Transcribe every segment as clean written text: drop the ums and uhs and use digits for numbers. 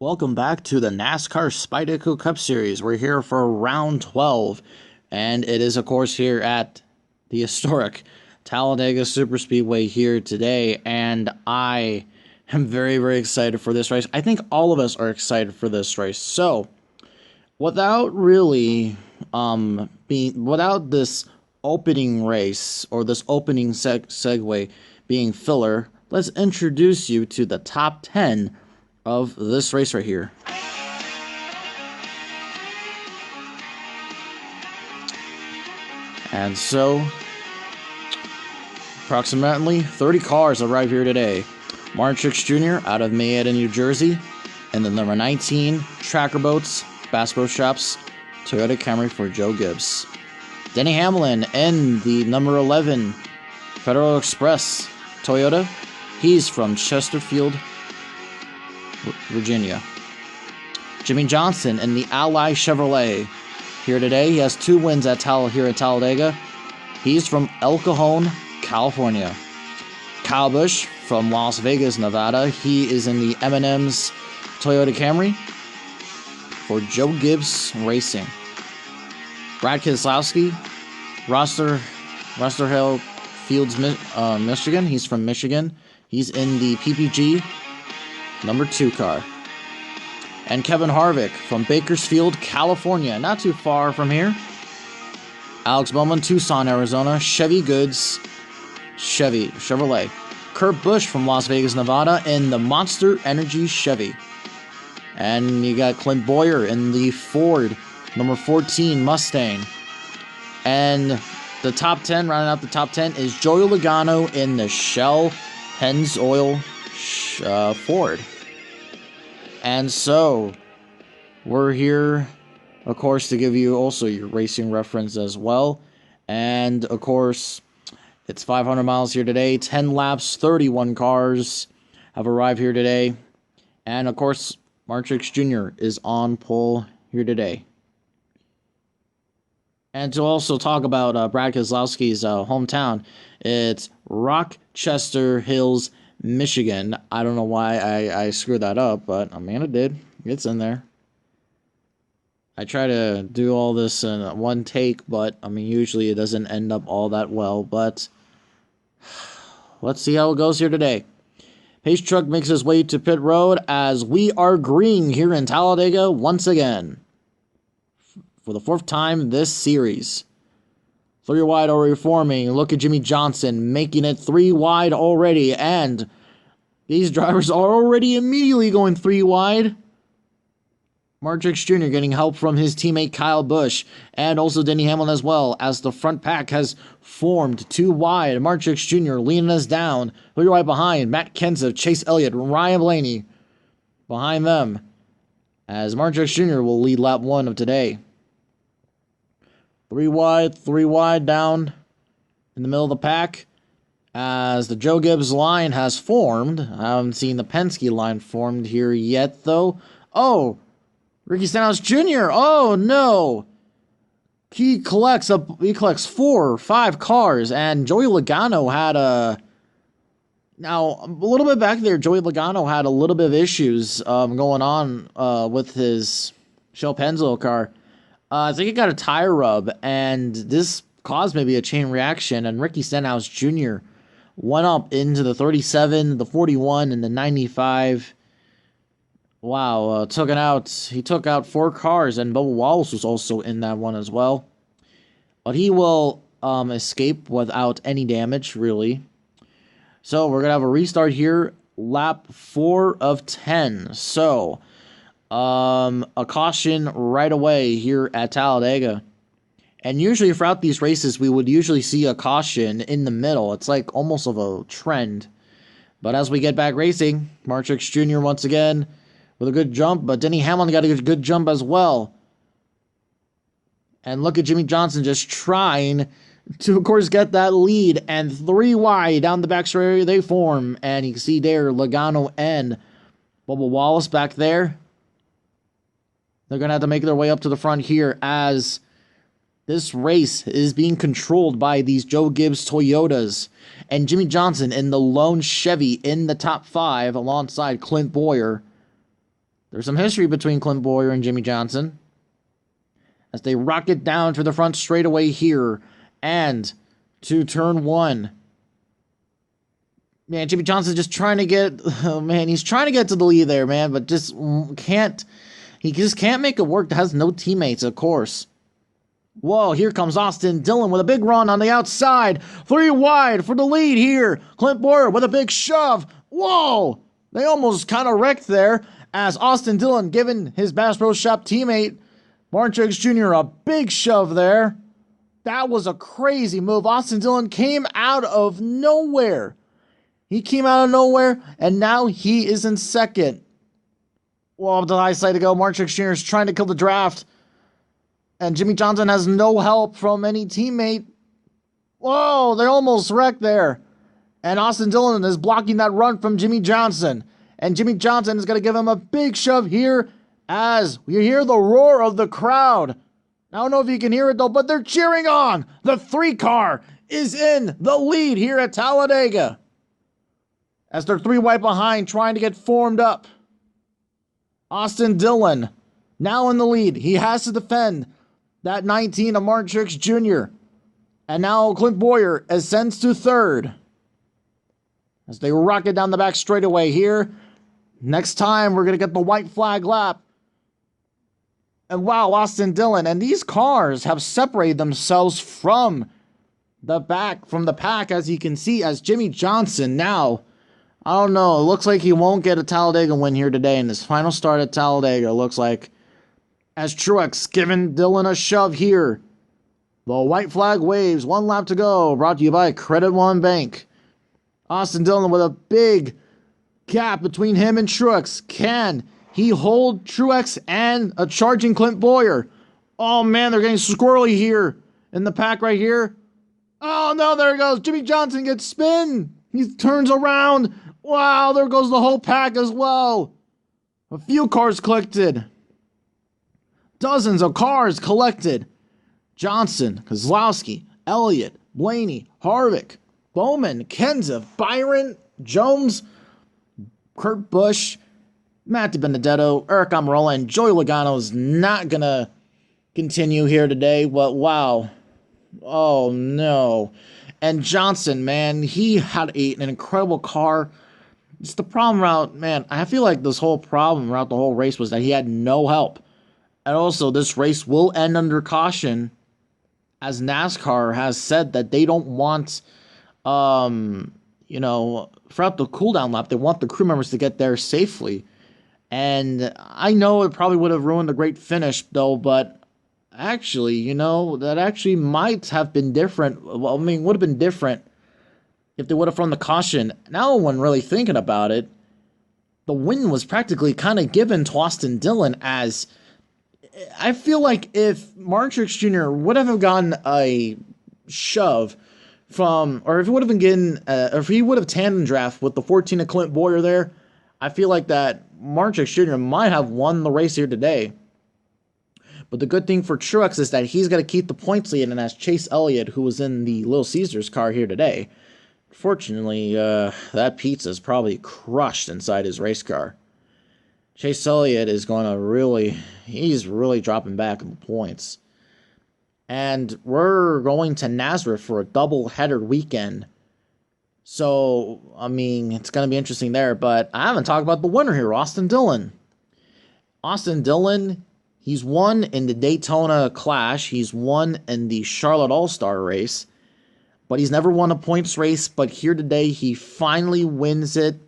Welcome back to the NASCAR SpideyDitko Cup Series. We're here for round 12, and it is, of course, here at the historic Talladega Superspeedway here today, and I am very, very excited for this race. I think all of us are excited for this race. So, without really without this opening race or this opening segue being filler, let's introduce you to the top 10 of this race right here. And so, approximately 30 cars arrive here today. Martin Truex Jr. out of Mayetta, New Jersey, and the number 19 Tracker Boats, Bass Pro Shops, Toyota Camry for Joe Gibbs. Denny Hamlin and the number 11 Federal Express Toyota. He's from Chesterfield, Virginia. Jimmy Johnson in the Ally Chevrolet here today. He has 2 wins here at Talladega. He's from El Cajon, California. Kyle Busch from Las Vegas, Nevada. He is in the M&M's Toyota Camry for Joe Gibbs Racing. Brad Keselowski, Rosterhill Fields, Michigan. He's from Michigan. He's in the PPG number 2 car. And Kevin Harvick from Bakersfield, California, not too far from here. Alex Bowman, Tucson, Arizona, Chevrolet. Kurt Busch from Las Vegas, Nevada, in the Monster Energy Chevy. And you got Clint Bowyer in the Ford number 14 Mustang. And the top 10, rounding out the top 10, is Joey Logano in the Shell Pennzoil Ford. And so, we're here, of course, to give you also your racing reference as well. And, of course, it's 500 miles here today. 10 laps, 31 cars have arrived here today. And, of course, Martin Truex Jr. is on pole here today. And to also talk about Brad Keselowski's hometown, it's Rochester Hills, Michigan. I don't know why I screwed that up, but I mean, it did. It's in there. I try to do all this in one take, but I mean, usually it doesn't end up all that well, but let's see how it goes here today. Pace truck makes his way to pit road as we are green here in Talladega once again for the 4th time this series. 3 wide already forming. Look at Jimmy Johnson making it 3 wide already. And these drivers are already immediately going 3 wide. Martin Truex Jr. getting help from his teammate Kyle Busch. And also Denny Hamlin as well, as the front pack has formed 2 wide. Martin Truex Jr. leaning us down. 3 wide behind. Matt Kenseth, Chase Elliott, Ryan Blaney behind them. As Martin Truex Jr. will lead lap 1 of today. 3 wide down in the middle of the pack as the Joe Gibbs line has formed. I haven't seen the Penske line formed here yet, though. Oh, Ricky Stenhouse Jr. Oh, no. He collects 4 or 5 cars, and Joey Logano had now, a little bit back there, Joey Logano had a little bit of issues going on with his Shell Pennzoil car. I think he got a tire rub, and this caused maybe a chain reaction, and Ricky Stenhouse Jr. went up into the 37, the 41, and the 95. Wow, he took out 4 cars, and Bubba Wallace was also in that one as well. But he will escape without any damage, really. So we're going to have a restart here, lap 4 of 10. So a caution right away here at Talladega. And usually throughout these races, we would usually see a caution in the middle. It's like almost of a trend. But as we get back racing, Martin Truex Jr. once again with a good jump, but Denny Hamlin got a good jump as well. And look at Jimmy Johnson just trying to, of course, get that lead. And 3 wide down the backstretch area they form. And you can see there Logano and Bubba Wallace back there. They're going to have to make their way up to the front here as this race is being controlled by these Joe Gibbs Toyotas. And Jimmy Johnson in the lone Chevy in the top 5 alongside Clint Bowyer. There's some history between Clint Bowyer and Jimmy Johnson as they rocket down to the front straightaway here and to turn 1. Man, Jimmy Johnson's just trying to get, oh man, he's trying to get to the lead there, man, but just can't, he just can't make it work. Has no teammates, of course. Whoa, here comes Austin Dillon with a big run on the outside. 3 wide for the lead here. Clint Bowyer with a big shove. Whoa, they almost kind of wrecked there as Austin Dillon giving his Bass Pro Shop teammate, Martin Truex Jr., a big shove there. That was a crazy move. Austin Dillon came out of nowhere. He came out of nowhere, and now he is in second. Well, the nice way to go. Martin Truex Jr. is trying to kill the draft. And Jimmy Johnson has no help from any teammate. Whoa, they almost wrecked there. And Austin Dillon is blocking that run from Jimmy Johnson. And Jimmy Johnson is going to give him a big shove here as we hear the roar of the crowd. I don't know if you can hear it though, but they're cheering on. The 3 car is in the lead here at Talladega as they're 3 wide behind trying to get formed up. Austin Dillon now in the lead. He has to defend that 19 of Martin Truex Jr. And now Clint Bowyer ascends to 3rd as they rocket down the back straightaway here. Next time, we're going to get the white flag lap. And wow, Austin Dillon. And these cars have separated themselves from the pack, as you can see, as Jimmy Johnson now, I don't know, it looks like he won't get a Talladega win here today in his final start at Talladega, looks like. As Truex giving Dillon a shove here. The white flag waves, 1 lap to go, brought to you by Credit One Bank. Austin Dillon with a big gap between him and Truex. Can he hold Truex and a charging Clint Bowyer? Oh man, they're getting squirrely here in the pack right here. Oh no, there he goes. Jimmy Johnson gets spin. He turns around. Wow, there goes the whole pack as well. A few cars collected. Dozens of cars collected. Johnson, Kozlowski, Elliott, Blaney, Harvick, Bowman, Kenseth, Byron, Jones, Kurt Busch, Matt DiBenedetto, Eric Almirola, and Joey Logano is not going to continue here today, but wow. Oh, no. And Johnson, man, he had an incredible car. It's the problem around, man, I feel like this whole problem around the whole race was that he had no help. And also, this race will end under caution, as NASCAR has said that they don't want, throughout the cooldown lap, they want the crew members to get there safely. And I know it probably would have ruined a great finish, though, but actually, that actually might have been different. Well, I mean, would have been different if they would have thrown the caution. Now, when really thinking about it, the win was practically kind of given to Austin Dillon, as I feel like if Martin Truex Jr. would have gotten a shove from, or if he would have been getting, if he would have tandem draft with the 14 of Clint Bowyer there, I feel like that Martin Truex Jr. might have won the race here today. But the good thing for Truex is that he's going to keep the points lead, and as Chase Elliott, who was in the Little Caesars car here today, fortunately, that pizza's probably crushed inside his race car. Chase Elliott is going to he's really dropping back in the points. And we're going to Nazareth for a double-header weekend. So, I mean, it's going to be interesting there. But I haven't talked about the winner here, Austin Dillon. Austin Dillon, he's won in the Daytona Clash. He's won in the Charlotte All-Star race. But he's never won a points race. But here today, he finally wins it.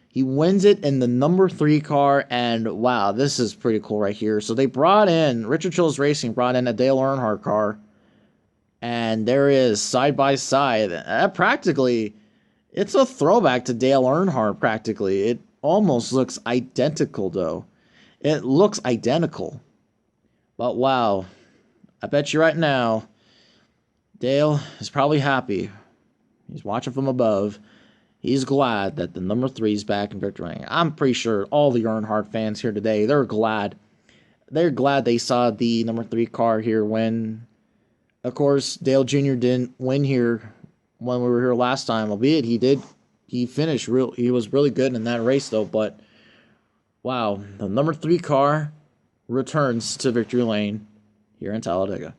He wins it in the number 3 car, and wow, this is pretty cool right here. So they brought in, Richard Childress Racing brought in a Dale Earnhardt car, and there is side by side. Practically, it's a throwback to Dale Earnhardt, practically. It almost looks identical, though. It looks identical. But wow, I bet you right now, Dale is probably happy. He's watching from above. He's glad that the number 3 is back in victory lane. I'm pretty sure all the Earnhardt fans here today, they're glad. They're glad they saw the number 3 car here win. Of course, Dale Jr. didn't win here when we were here last time, albeit he finished he was really good in that race though, but Wow, the number 3 car returns to victory lane here in Talladega.